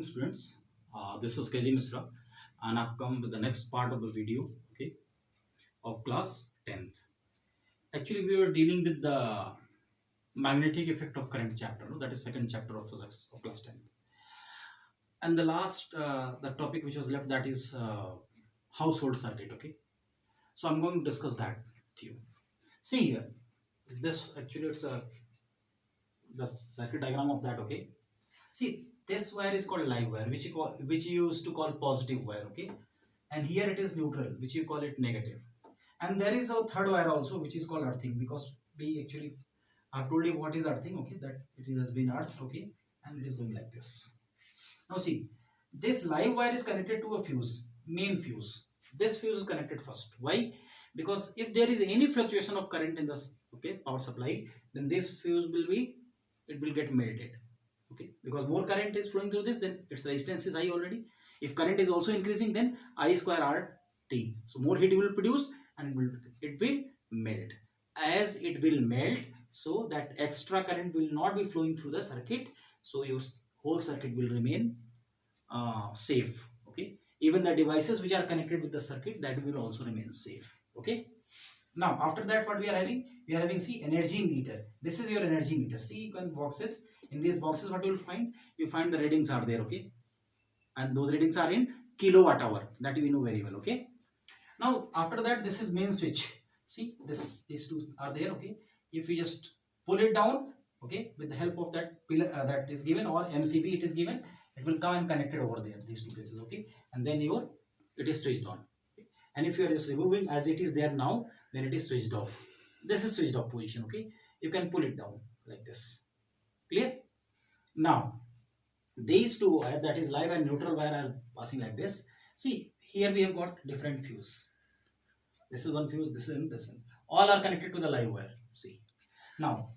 Students, this is KG Misra and I've come with the next part of the video, okay, of class 10th. Actually, we were dealing with the magnetic effect of current chapter, no? That is second chapter of physics of class 10th. And the last, the topic which was left, that is household circuit, okay. So I'm going to discuss that with you. See here, this actually it's the circuit diagram of that, okay. See, this wire is called live wire, which you used to call positive wire, okay, and here it is neutral, which you call it negative. And there is a third wire also, which is called earthing, because we actually I've told you what is earthing, okay, that it has been earthed, okay, and it is going like this. Now see, this live wire is connected to a fuse, main fuse. This fuse is connected first. Why? Because if there is any fluctuation of current in the power supply, then this fuse will get melted. Okay, because more current is flowing through this, then its resistance is high already. If current is also increasing, then I square R T. So more heat will produce and it will melt. As it will melt, so that extra current will not be flowing through the circuit. So your whole circuit will remain safe. Okay, even the devices which are connected with the circuit, that will also remain safe. Okay. Now after that, what we are having? We are having, see, energy meter. This is your energy meter. See, you can boxes. In these boxes, what you will find? You find the readings are there, okay, and those readings are in kilowatt hour. That we know very well, okay. Now after that, this is main switch. See, these two are there, okay. If you just pull it down, okay, with the help of that pillar that is given, or MCB it is given, it will come and connect it over there, these two places, okay, and then it is switched on. Okay? And if you are just removing as it is there now, then it is switched off. This is switched off position, okay. You can pull it down like this. Clear? Now these two wire, that is live and neutral wire, are passing like this. See, here we have got different fuse. This is one fuse, this is this one. All are connected to the live wire. See, now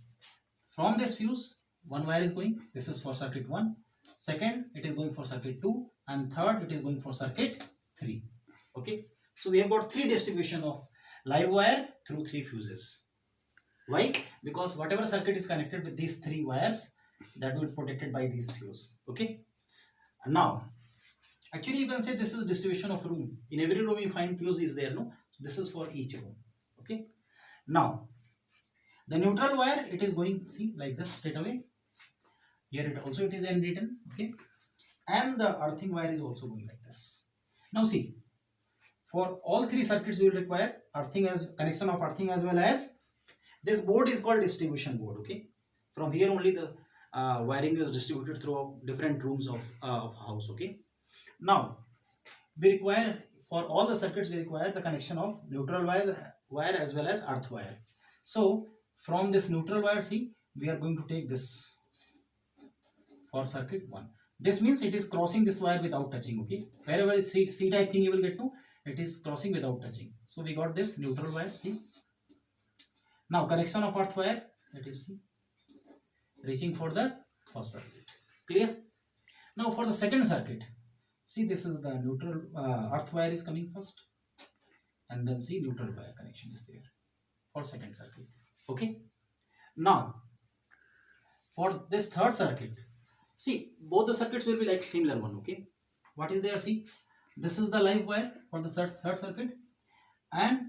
from this fuse, one wire is going. This is for circuit 1. Second, it is going for circuit 2, and third, it is going for circuit 3. Okay, so we have got 3 distribution of live wire through 3 fuses. Why? Because whatever circuit is connected with these 3 wires, that will be protected by these fuse. Okay. And now, actually, you can say this is distribution of room. In every room you find fuse is there, no? This is for each room. Okay. Now, the neutral wire, it is going, see, like this straight away. Here it also it is end written. Okay. And the earthing wire is also going like this. Now see, for all 3 circuits we will require earthing as connection of earthing, as well as this board is called distribution board. Okay. From here only the wiring is distributed through different rooms of house. Okay. Now we require, for all the circuits, we require the connection of neutral wire as well as earth wire. So from this neutral wire, see, we are going to take this for circuit 1. This means it is crossing this wire without touching. Okay, wherever it's C type thing you will get to, it is crossing without touching. So we got this neutral wire. See, now connection of earth wire, it is, see, reaching for the first circuit. Clear? Now for the second circuit, see, this is the neutral earth wire is coming first, and then see, neutral wire connection is there for second circuit. Okay. Now for this third circuit, see, both the circuits will be like similar one. Okay. What is there? See, this is the live wire for the third circuit, and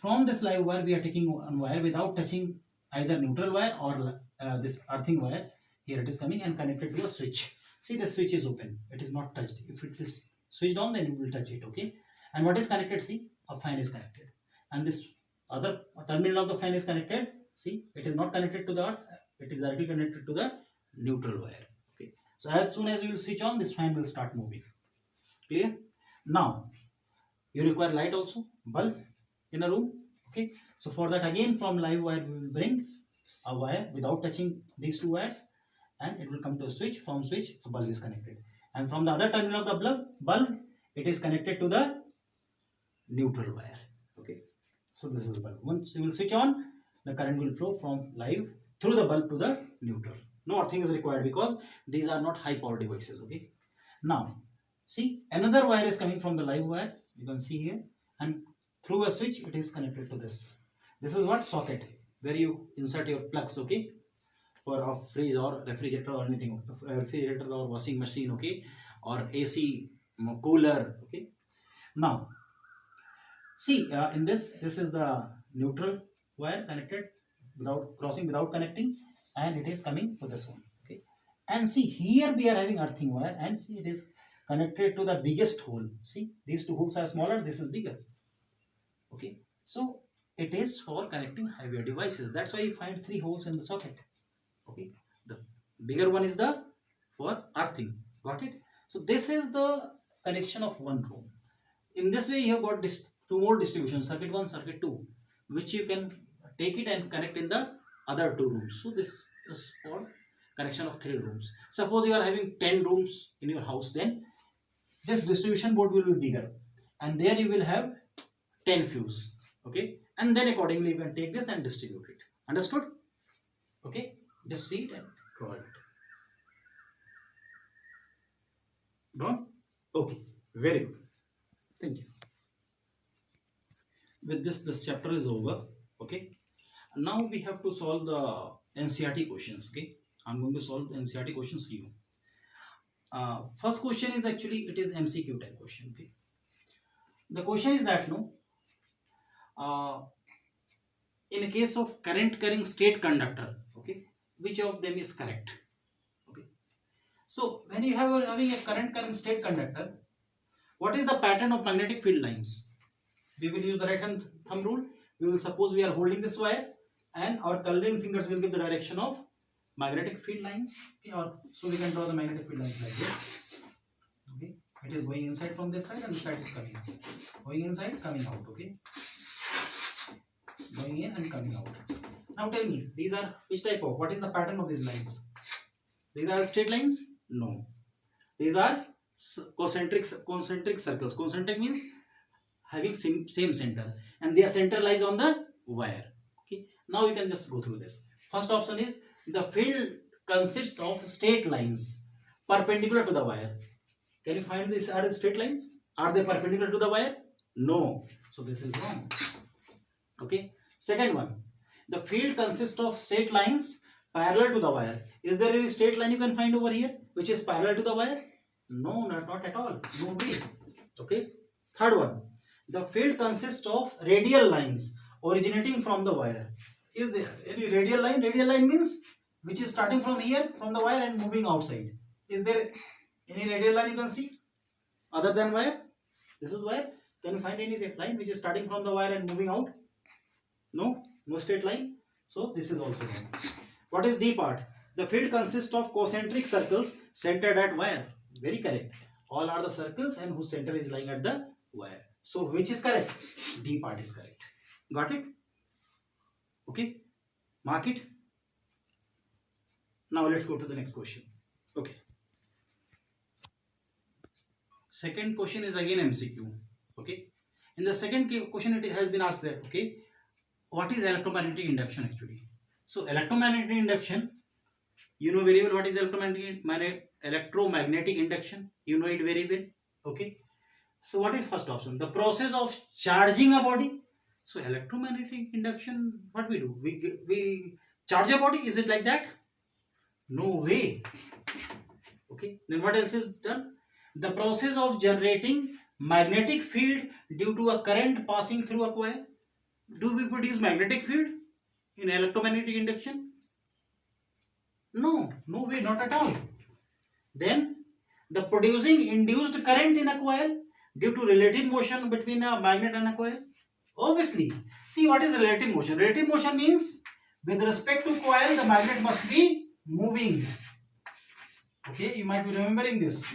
from this live wire we are taking one wire without touching either neutral wire or this earthing wire. Here it is coming and connected to a switch. See, the switch is open, it is not touched. If it is switched on, then you will touch it. Okay. And what is connected? See, a fan is connected, and this other terminal of the fan is connected. See, it is not connected to the earth, it is directly connected to the neutral wire. Okay. So as soon as you will switch on, this fan will start moving. Clear? Now you require light also, bulb in a room. Okay. So for that, again from live wire we will bring a wire without touching these 2 wires, and it will come to a switch. From switch, the bulb is connected, and from the other terminal of the bulb, it is connected to the neutral wire. Okay. So this is the bulb. Once you will switch on, the current will flow from live through the bulb to the neutral. No earthing is required because these are not high power devices. Okay. Now see, another wire is coming from the live wire, you can see here, and through a switch it is connected to this. This is what? Socket, where you insert your plugs. Okay. for a fridge or refrigerator or anything, refrigerator or washing machine, okay, or AC, cooler, okay. Now see, in this is the neutral wire connected without crossing, without connecting, and it is coming to this one, okay. And see, here we are having earthing wire, and see, it is connected to the biggest hole. See, these two holes are smaller, this is bigger, okay. So it is for connecting heavier devices. That's why you find 3 holes in the socket, okay. The bigger one is the for earthing. Got it? So this is the connection of one room. In this way you have got this 2 more distribution, circuit 1, circuit 2, which you can take it and connect in the other 2 rooms. So this is for connection of 3 rooms. Suppose you are having 10 rooms in your house, then this distribution board will be bigger, and there you will have 10 fuse, okay, and then accordingly you can take this and distribute it. Understood? Okay, just see it and draw it. Drawn? Okay, very good. Thank you. With this chapter is over, okay. Now we have to solve the NCERT questions, okay. I'm going to solve the NCERT questions for you. First question is actually, it is MCQ type question, okay. The question is that, no, in a case of current carrying state conductor, okay, which of them is correct, okay. So when you have having a current carrying state conductor, what is the pattern of magnetic field lines? We will use the right hand thumb rule. We will suppose we are holding this wire, and our coloring fingers will give the direction of magnetic field lines, okay, or so we can draw the magnetic field lines like this, okay. It is going inside from this side, and this side is coming out, going inside, coming out, okay, going in and coming out. Now tell me, these are which type of, what is the pattern of these lines? These are straight lines? No, these are concentric circles. Concentric means having same center, and their center lies on the wire, okay. Now you can just go through this. First option is, the field consists of straight lines perpendicular to the wire. Can you find these are straight lines? Are they perpendicular to the wire? No. So this is wrong, okay. Second one, the field consists of straight lines parallel to the wire. Is there any straight line you can find over here which is parallel to the wire? No, not at all. No way, okay. Third one, the field consists of radial lines originating from the wire. Is there any radial line? Radial line means which is starting from here, from the wire, and moving outside. Is there any radial line you can see other than wire? This is wire. Can you find any line which is starting from the wire and moving out? No, no straight line. So this is also wrong. What is D part? The field consists of concentric circles centered at wire. Very correct. All are the circles and whose center is lying at the wire. So which is correct? D part is correct. Got it? Okay. Mark it. Now let's go to the next question. Okay. Second question is again MCQ. Okay. In the second question it has been asked that, okay, what is electromagnetic induction actually? So electromagnetic induction, you know very well what is electromagnetic induction. You know it very well. Okay. So what is first option? The process of charging a body. So electromagnetic induction, what we do? We charge a body. Is it like that? No way. Okay. Then what else is done? The process of generating magnetic field due to a current passing through a coil. Do we produce magnetic field in electromagnetic induction? No, no way, not at all. Then the producing induced current in a coil due to relative motion between a magnet and a coil. Obviously, see what is relative motion? Relative motion means with respect to coil, the magnet must be moving. Okay, you might be remembering this.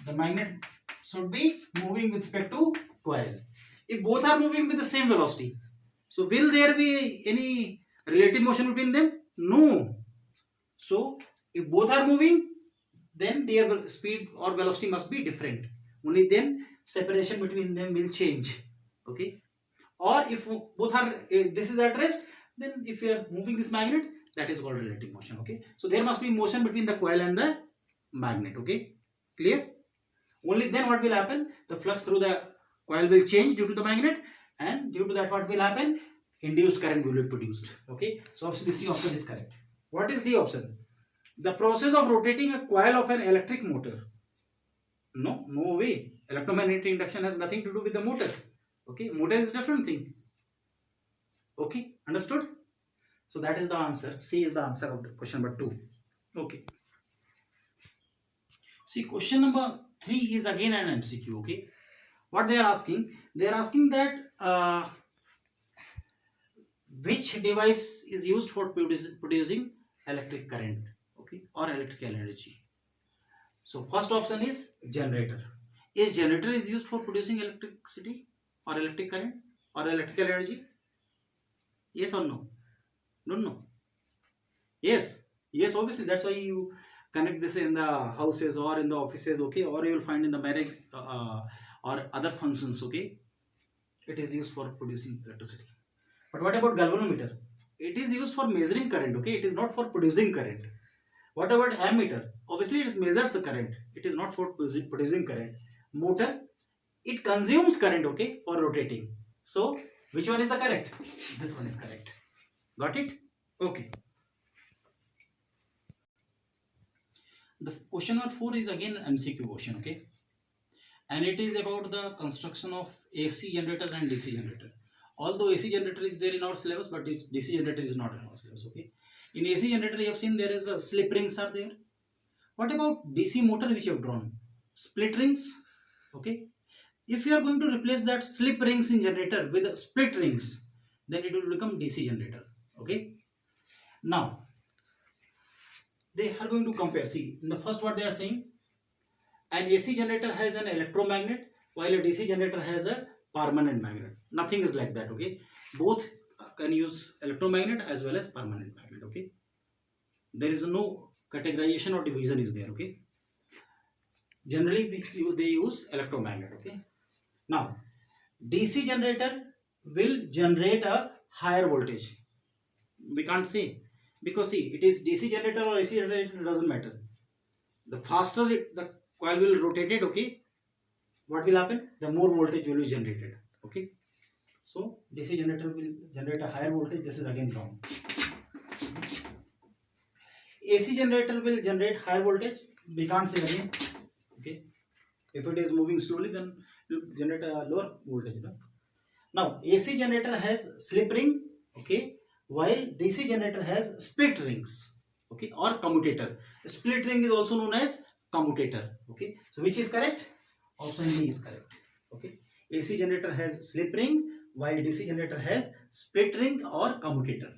The magnet should be moving with respect to coil. If both are moving with the same velocity, so will there be any relative motion between them? No. So if both are moving, then their speed or velocity must be different. Only then separation between them will change. Okay. Or if both are, this is at rest, then if you are moving this magnet, that is called relative motion. Okay. So there must be motion between the coil and the magnet. Okay. Clear? Only then what will happen? The flux through the coil will change due to the magnet, and due to that what will happen? Induced current will be produced. Okay. So obviously C option is correct. What is D option? The process of rotating a coil of an electric motor. No, no way. Electromagnetic induction has nothing to do with the motor. Okay, motor is a different thing. Okay, understood? So that is the answer. C is the answer of the question number 2. Okay. See, question number 3 is again an MCQ. Okay. What they are asking? They are asking that which device is used for producing electric current, okay, or electrical energy. So first option is generator. Is generator is used for producing electricity or electric current or electrical energy? Yes or no? No. Yes. Yes, obviously. That's why you connect this in the houses or in the offices, okay, or you will find in the marriage or other functions, okay. It is used for producing electricity. But what about galvanometer? It is used for measuring current, okay. It is not for producing current. What about ammeter? Obviously, it measures the current. It is not for producing current. Motor, it consumes current, okay, for rotating. So, which one is the correct? This one is correct. Got it? Okay. The question number 4 is again MCQ question, okay. And it is about the construction of AC generator and DC generator. Although AC generator is there in our syllabus, but DC generator is not in our syllabus, okay. In AC generator, you have seen there is a slip rings are there. What about DC motor which you have drawn? Split rings, okay. If you are going to replace that slip rings in generator with split rings, then it will become DC generator, okay. Now, they are going to compare. See, in the first what they are saying, an AC generator has an electromagnet while a DC generator has a permanent magnet. Nothing is like that, okay. Both can use electromagnet as well as permanent magnet, okay. There is no categorization or division is there, okay. Generally they use electromagnet, okay. Now, DC generator will generate a higher voltage. We can't say, because see, it is DC generator or AC generator, it doesn't matter. The faster the coil will rotate it, okay, what will happen? The more voltage will be generated, okay. So DC generator will generate a higher voltage. This is again wrong. AC generator will generate higher voltage. We can't say again, okay. If it is moving slowly, then it will generate a lower voltage, no? Now AC generator has slip ring, okay, while DC generator has split rings, okay, or commutator. Split ring is also known as commutator, okay. So which is correct? Option D is correct, okay. AC generator has slip ring while DC generator has split ring or commutator.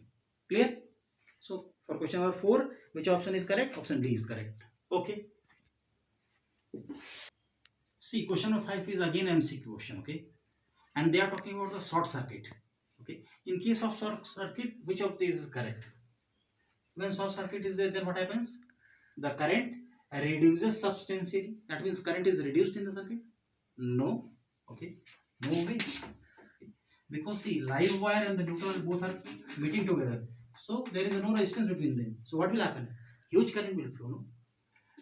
Clear? So for question number 4, which option is correct? Option D is correct, okay. See, question number 5 is again MCQ question, okay, and they are talking about the short circuit, okay. In case of short circuit, which of these is correct? When short circuit is there, then what happens? The current reduces substantially. That means current is reduced in the circuit? No, okay, no way. Because see, live wire and the neutral both are meeting together, so there is no resistance between them. So what will happen? Huge current will flow, no?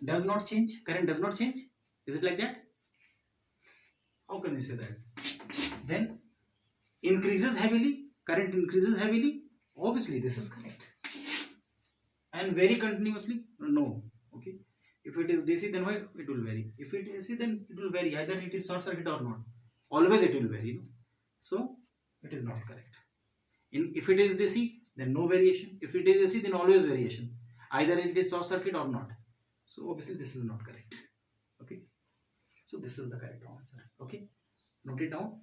Does not change. Current does not change. Is it like that? How can we say that? Then increases heavily. Current increases heavily. Obviously, this is correct. And vary continuously? No. Okay. If it is DC, then why it will vary? If it is AC, then it will vary. Either it is short circuit or not. Always it will vary. No? So it is not correct. If it is DC, then no variation. If it is AC, then always variation. Either it is short circuit or not. So obviously this is not correct. Okay. So this is the correct answer. Okay. Note it down.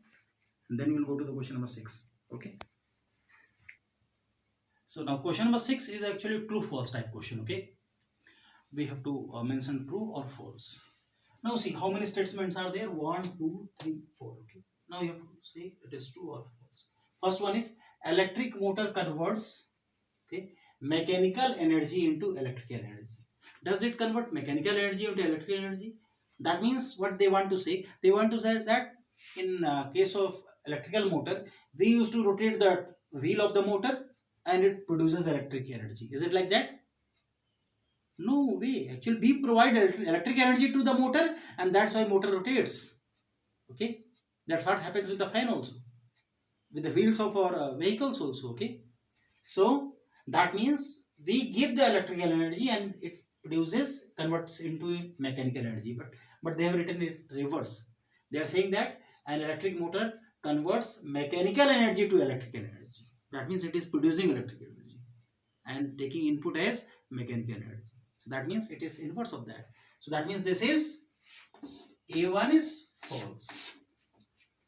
And then we will go to the question number 6. Okay. So now question number 6 is actually true false type question. Okay. We have to mention true or false. Now see how many statements are there. 1, 2, 3, 4. Okay. Now you have to say it is true or false. First one is electric motor converts, okay, mechanical energy into electrical energy. Does it convert mechanical energy into electrical energy? That means what they want to say. They want to say that in case of electrical motor, we used to rotate the wheel of the motor and it produces electric energy. Is it like that? No way. Actually, we provide electric energy to the motor and that's why motor rotates. Okay. That's what happens with the fan also. With the wheels of our vehicles also. Okay. So that means we give the electrical energy and it converts into mechanical energy, but they have written it reverse. They are saying that an electric motor converts mechanical energy to electrical energy. That means it is producing electrical energy and taking input as mechanical energy. So that means it is inverse of that. So that means this is A1 is false.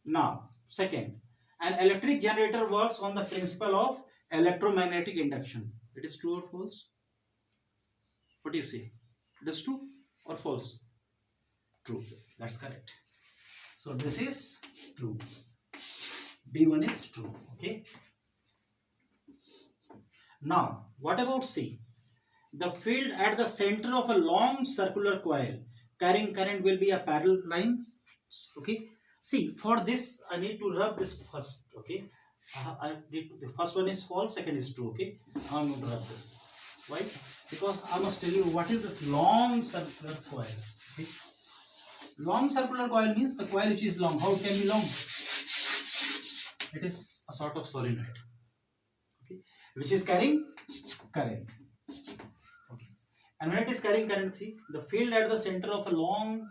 Now, second, an electric generator works on the principle of electromagnetic induction. It is true or false? What do you say? It is true or false? True. That's correct. So this is true. B1 is true. Okay. Now, what about C? The field at the center of a long circular coil carrying current will be a parallel line. Okay. See, for this, I need to rub this first. Okay. The first one is false, second is true. Okay. I'm going to rub this. Why? Because I must tell you what is this long circular coil. Okay. Long circular coil means the coil which is long. How it can be long? It is a sort of solenoid. Okay. Which is carrying current. Okay. And when it is carrying current, see, the field at the center of a long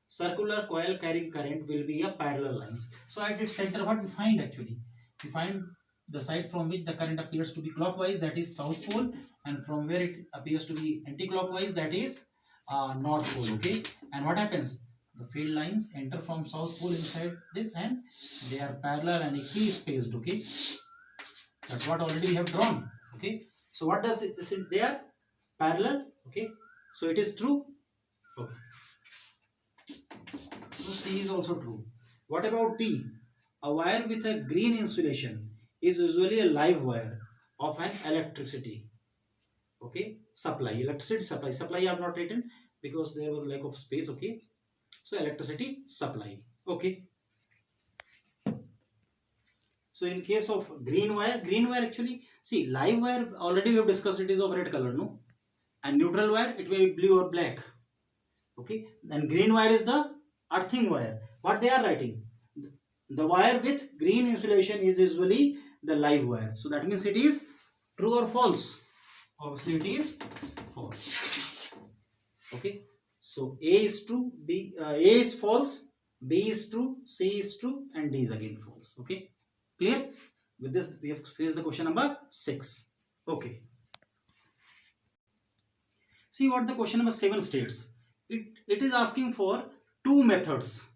circular coil carrying current will be a parallel lines. So at its center, what we find actually? We find the side from which the current appears to be clockwise, that is south pole, and from where it appears to be anti-clockwise, that is north pole. Okay. And what happens? The field lines enter from south pole inside this and they are parallel and equally spaced. Okay. That's what already we have drawn. Okay. So what does this they are parallel. Okay. So it is true. Okay. So C is also true. What about D? A wire with a green insulation is usually a live wire of an electricity. Okay. Supply. Electricity supply. Supply I have not written because there was lack of space. Okay. So electricity supply. Okay. So in case of green wire actually, see, live wire already we have discussed, it is of red color, no? And neutral wire, it may be blue or black. Okay. Then green wire is the earthing wire. What they are writing? The wire with green insulation is usually the live wire. So that means it is true or false? Obviously it is false. Okay. So A is true, A is false, B is true, C is true, and D is again false. Okay. Clear? With this, we have faced the question number 6. Okay. See what the question number 7 states. It is asking for 2 methods,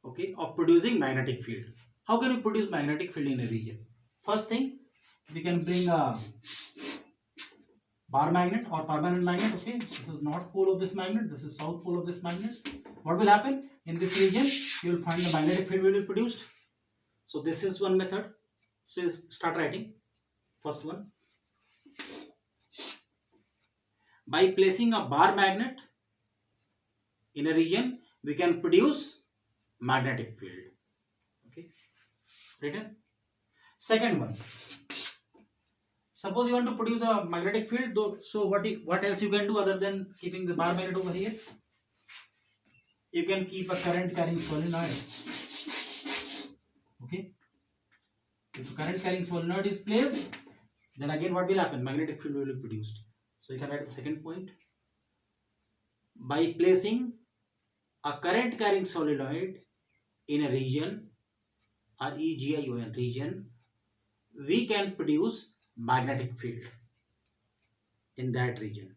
okay, of producing magnetic field. How can we produce magnetic field in a region? First thing, we can bring a bar magnet or permanent magnet. Okay, this is north pole of this magnet, this is south pole of this magnet. What will happen in this region? You will find the magnetic field will be produced. So this is one method. So start writing. First one, by placing a bar magnet in a region, we can produce magnetic field. Okay, written. Second one, suppose you want to produce a magnetic field, though, so what else you can do other than keeping the bar magnet over here? You can keep a current carrying solenoid. Okay. If a current carrying solenoid is placed, then again what will happen? Magnetic field will be produced. So you can write the second point. By placing a current carrying solenoid in a region, REGION region, we can produce magnetic field in that region.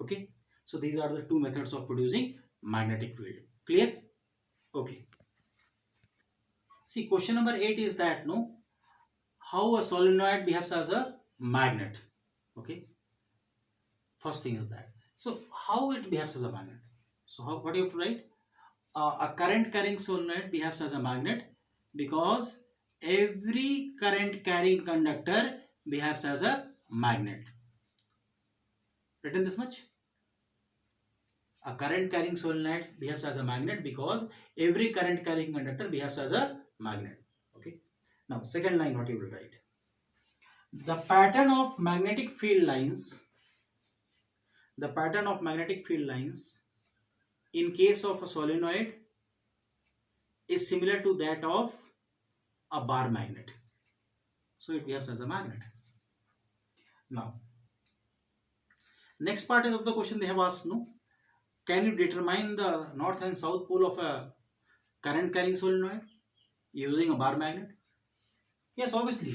Okay. So these are the 2 methods of producing magnetic field. Clear? Okay. See, question number 8 is that, no, how a solenoid behaves as a magnet. Okay. First thing is that. So how it behaves as a magnet? So what do you have to write? A current carrying solenoid behaves as a magnet because every current carrying conductor behaves as a magnet. Written this much? A current carrying solenoid behaves as a magnet because every current carrying conductor behaves as a magnet. Okay. Now second line, what you will write? The pattern of magnetic field lines. The pattern of magnetic field lines in case of a solenoid is similar to that of a bar magnet. So it behaves as a magnet. Now next part of the question they have asked, no, can you determine the north and south pole of a current carrying solenoid using a bar magnet? Yes, obviously.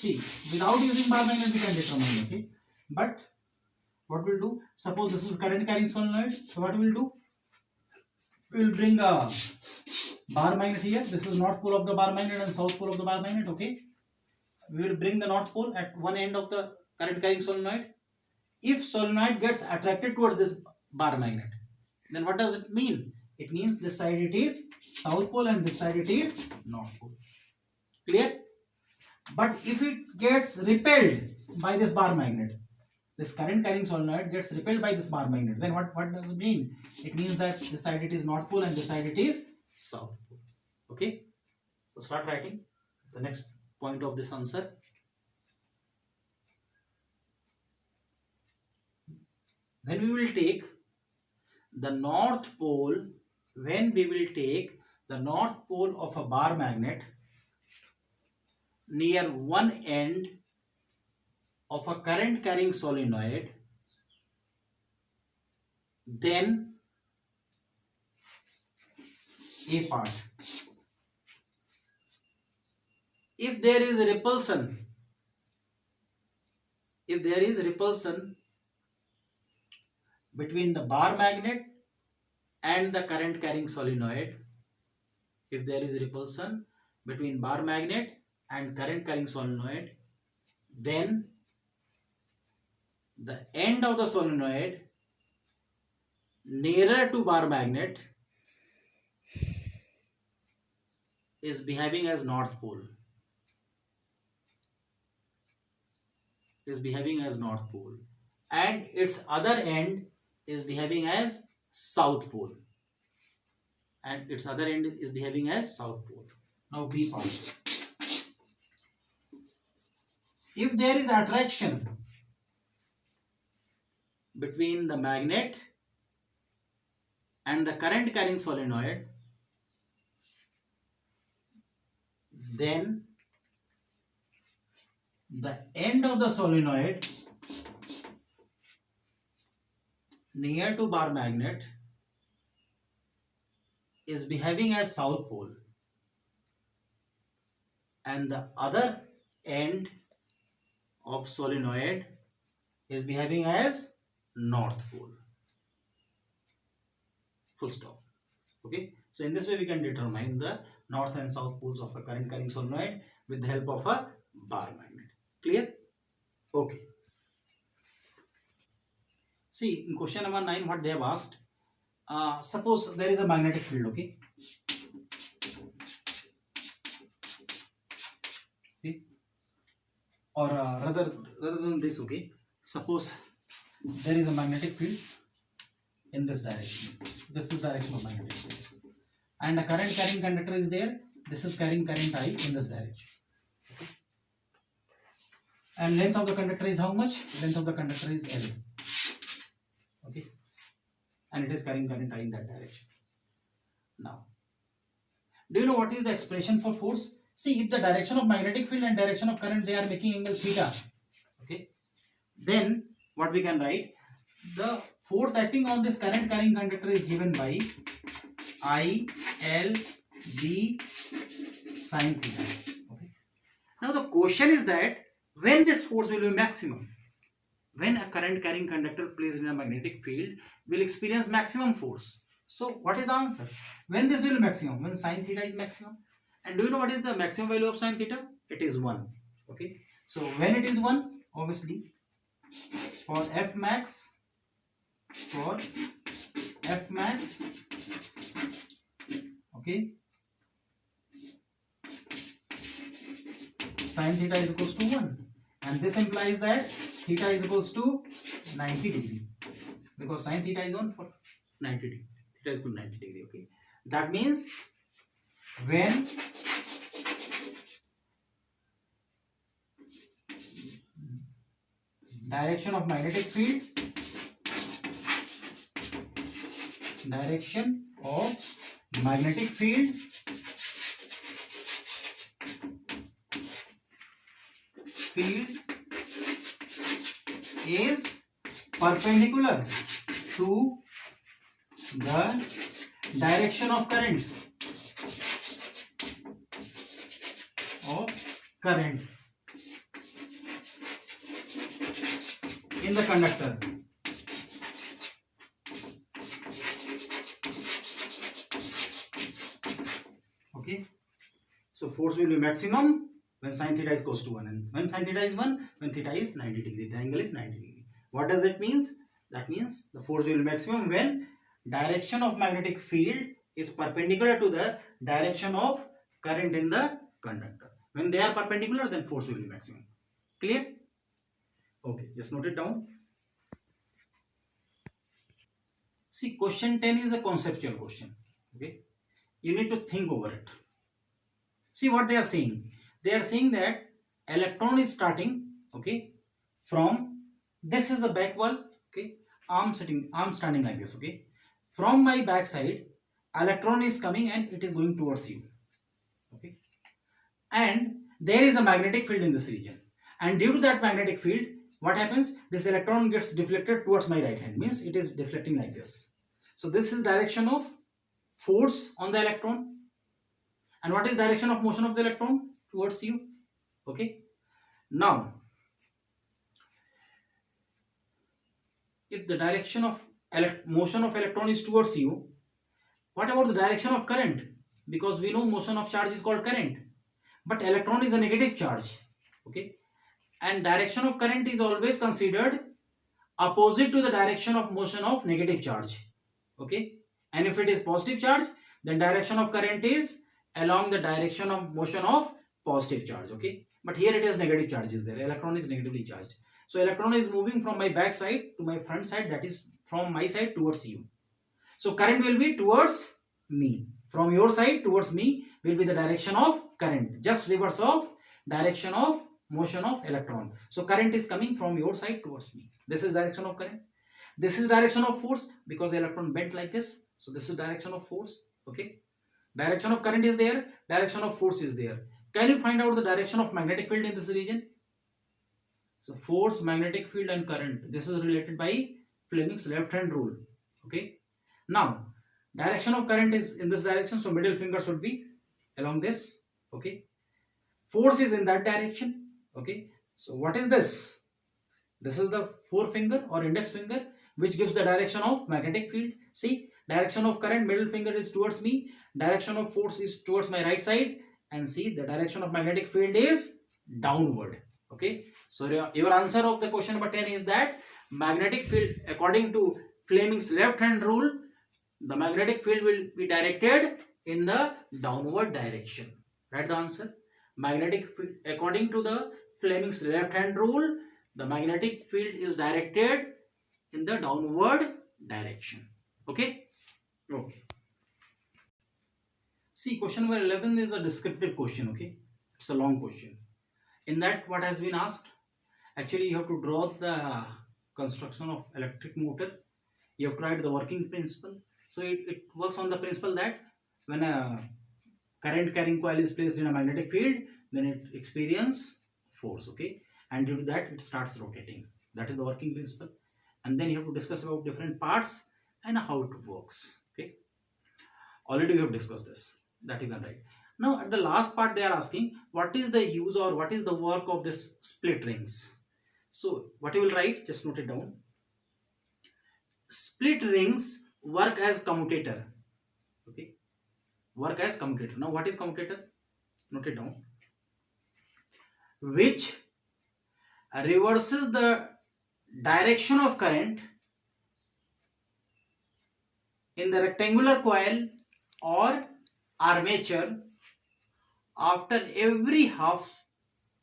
See, without using bar magnet we can determine, okay? But what we'll do, suppose this is current carrying solenoid, so what we'll do, we'll bring a bar magnet here. This is north pole of the bar magnet and south pole of the bar magnet, okay? We will bring the north pole at one end of the current carrying solenoid. If solenoid gets attracted towards this bar magnet, then what does it mean? It means this side it is south pole and this side it is north pole. Clear? But if it gets repelled by this bar magnet, this current carrying solenoid gets repelled by this bar magnet, then what does it mean? It means that this side it is north pole and this side it is south pole. Okay? So start writing the next point of this answer. When we will take the north pole, of a bar magnet near one end of a current carrying solenoid, then A part. If there is repulsion between the bar magnet and the current carrying solenoid, if there is repulsion between bar magnet and current carrying solenoid, then the end of the solenoid nearer to bar magnet is behaving as north pole. And its other end is behaving as south pole. Now B part. If there is attraction between the magnet and the current carrying solenoid, then the end of the solenoid near to bar magnet is behaving as south pole, and the other end of solenoid is behaving as north pole. Full stop. Okay, so in this way we can determine the north and south poles of a current carrying solenoid with the help of a bar magnet. Clear? Okay. See, in question number 9, what they have asked, suppose there is a magnetic field, okay? Or rather than this, okay? Suppose there is a magnetic field in this direction. This is direction of magnetic field. And a current carrying conductor is there. This is carrying current I in this direction. Okay. And length of the conductor is how much? Length of the conductor is L. Okay. And it is carrying current I in that direction. Now, do you know what is the expression for force? See, if the direction of magnetic field and direction of current, they are making angle theta. Okay. Then what we can write? The force acting on this current carrying conductor is given by I, L, B sin theta. Okay. Now the question is that when this force will be maximum? When a current carrying conductor placed in a magnetic field will experience maximum force. So what is the answer? When this will be maximum? When sin theta is maximum. And do you know what is the maximum value of sin theta? It is 1. Okay. So when it is 1, obviously for F max, okay, sin theta is equals to 1, and this implies that theta is equals to 90 degree, because sin theta is 1 for 90 degree. Theta is equal to 90 degree. Okay, that means when direction of magnetic field, perpendicular to the direction of current in the conductor. Okay, so force will be maximum when sin theta is equals to 1, and when sin theta is 1, when theta is 90 degree, the angle is 90 degree. What does it means? That means the force will be maximum when direction of magnetic field is perpendicular to the direction of current in the conductor. When they are perpendicular, then force will be maximum. Clear? Okay, just note it down. See, question 10 is a conceptual question. Okay, you need to think over it. See what they are saying. They are saying that electron is starting, okay, from, this is a back wall, okay, I'm standing like this, okay. From my back side, electron is coming and it is going towards you, okay. And there is a magnetic field in this region. And due to that magnetic field, what happens? This electron gets deflected towards my right hand, means it is deflecting like this. So this is direction of force on the electron. And what is direction of motion of the electron? Towards you, okay. Now, if the direction of motion of electron is towards you, what about the direction of current? Because we know motion of charge is called current, but electron is a negative charge, okay. And direction of current is always considered opposite to the direction of motion of negative charge, okay. And if it is positive charge, then direction of current is along the direction of motion of positive charge, okay. But here it is negative charges there, electron is negatively charged. So electron is moving from my back side to my front side, that is from my side towards you. So current will be towards me. From your side towards me will be the direction of current, just reverse of direction of motion of electron. So current is coming from your side towards me. This is direction of current. This is direction of force, because the electron bent like this. So this is direction of force, okay. Direction of current is there, direction of force is there. Can you find out the direction of magnetic field in this region? So force, magnetic field and current, this is related by Fleming's left hand rule, okay. Now direction of current is in this direction, so middle finger should be along this, okay. Force is in that direction, okay. So what is this? This is the forefinger or index finger, which gives the direction of magnetic field. See, direction of current, middle finger is towards me, direction of force is towards my right side, and see the direction of magnetic field is downward, okay. So your answer of the question number 10 is that magnetic field, according to Fleming's left hand rule, the magnetic field will be directed in the downward direction. Write the answer. Magnetic field, according to the Fleming's left hand rule, the magnetic field is directed in the downward direction, okay. Okay. See, question number 11 is a descriptive question, okay. It's a long question. In that, what has been asked? Actually, you have to draw the construction of electric motor. You have to write the working principle. So it works on the principle that when a current carrying coil is placed in a magnetic field, then it experiences force, okay. And due to that, it starts rotating. That is the working principle. And then you have to discuss about different parts and how it works, okay. Already we have discussed this, that you can write. Now at the last part they are asking what is the use or what is the work of this split rings. So what you will write, just note it down. Split rings work as commutator, okay. Work as commutator. Now what is commutator? Note it down. Which reverses the direction of current in the rectangular coil or armature after every half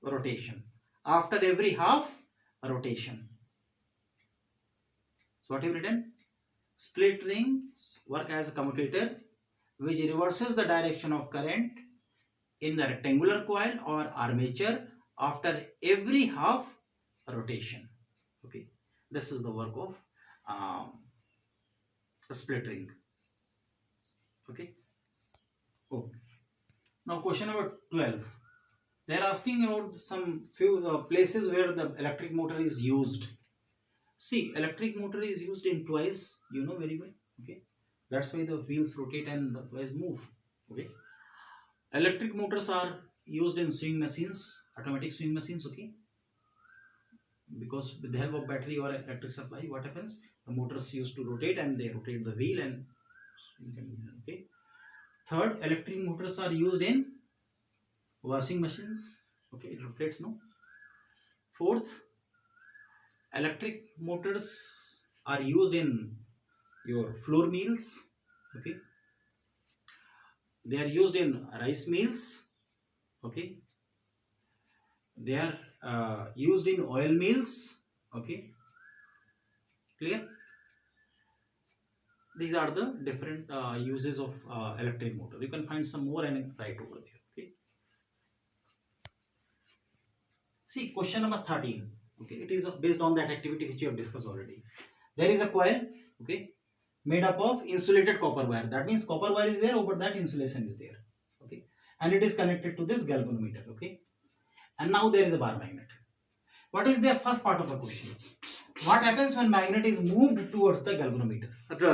rotation. After every half rotation. So what have you written? Split rings work as a commutator which reverses the direction of current in the rectangular coil or armature after every half rotation, okay. This is the work of a split ring, okay. Oh. Now question number 12. They are asking about some few places where the electric motor is used. See, electric motor is used in toys, you know very well. Okay, that's why the wheels rotate and the toys move. Okay, electric motors are used in sewing machines, automatic sewing machines. Okay, because with the help of battery or electric supply, what happens, the motors used to rotate and they rotate the wheel and okay. Third, electric motors are used in washing machines. Okay, it rotates, no. Fourth, electric motors are used in your flour mills. Okay, they are used in rice mills. Okay, they are used in oil mills. Okay, clear? These are the different uses of electric motor. You can find some more and write over there. Okay, see question number 13. Okay, it is based on that activity which you have discussed already. There is a coil, okay, made up of insulated copper wire. That means copper wire is there, over that insulation is there. Okay, and it is connected to this galvanometer. Okay, and now there is a bar magnet. What is the first part of the question? What happens when magnet is moved towards the galvanometer,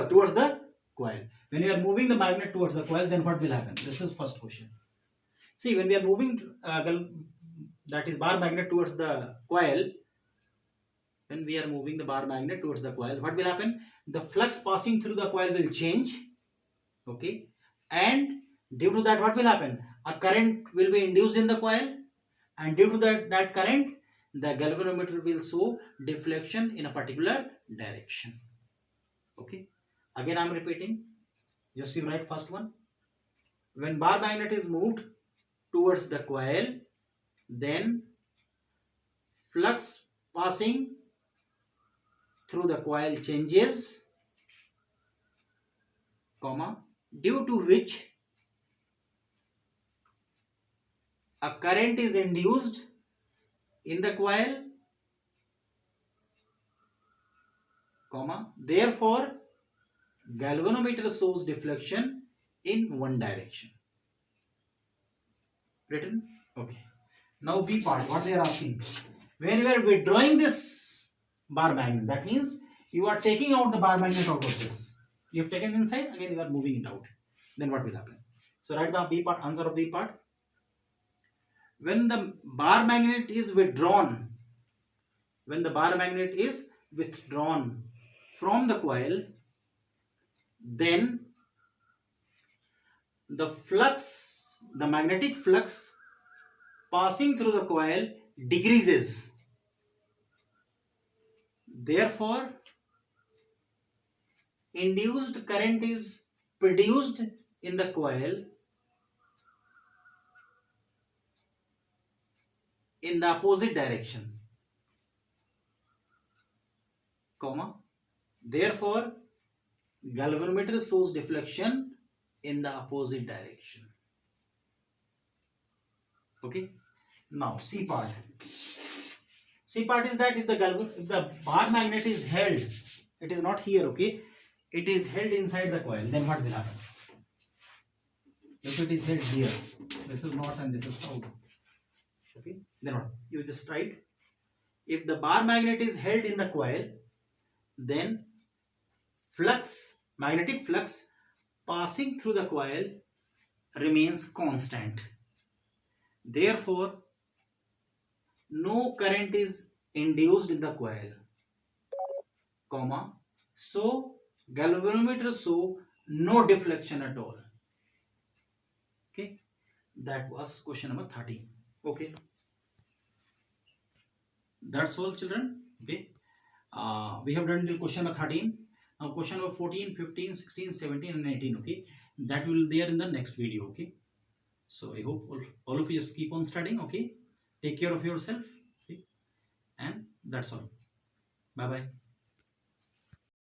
towards the coil? When you are moving the magnet towards the coil, then what will happen? This is first question. See, when we are moving that is bar magnet towards the coil, when we are moving the bar magnet towards the coil, what will happen? The flux passing through the coil will change. Okay, and due to that, what will happen? A current will be induced in the coil, and due to that current, the galvanometer will show deflection in a particular direction. Okay, again I am repeating, just you write first one. When bar magnet is moved towards the coil, then flux passing through the coil changes, comma, due to which a current is induced in the coil, comma, therefore galvanometer shows deflection in one direction. Written? Okay. Now B part, what they are asking. When you are withdrawing this bar magnet, that means you are taking out the bar magnet out of this. You have taken inside, again you are moving it out. Then what will happen? So write the B part, answer of B part. When the bar magnet is withdrawn, when the bar magnet is withdrawn from the coil, then the flux, the magnetic flux passing through the coil decreases. Therefore, induced current is produced in the coil in the opposite direction, comma, therefore galvanometer shows deflection in the opposite direction. Okay, now C part. C part is that if the bar magnet is held, it is not here, okay, it is held inside the coil, then what will happen? If it is held here, this is north and this is south, okay, then what? You just write, if the bar magnet is held in the coil, then flux, magnetic flux passing through the coil remains constant. Therefore, no current is induced in the coil, comma, so galvanometer show no deflection at all. Okay, that was question number 13. Okay, that's all children. Okay, we have done till question number 13. Now question number 14, 15, 16, 17 and 18. Okay, that will be there in the next video. Okay, so I hope all of you just keep on studying. Okay, take care of yourself. Okay, and that's all. Bye bye.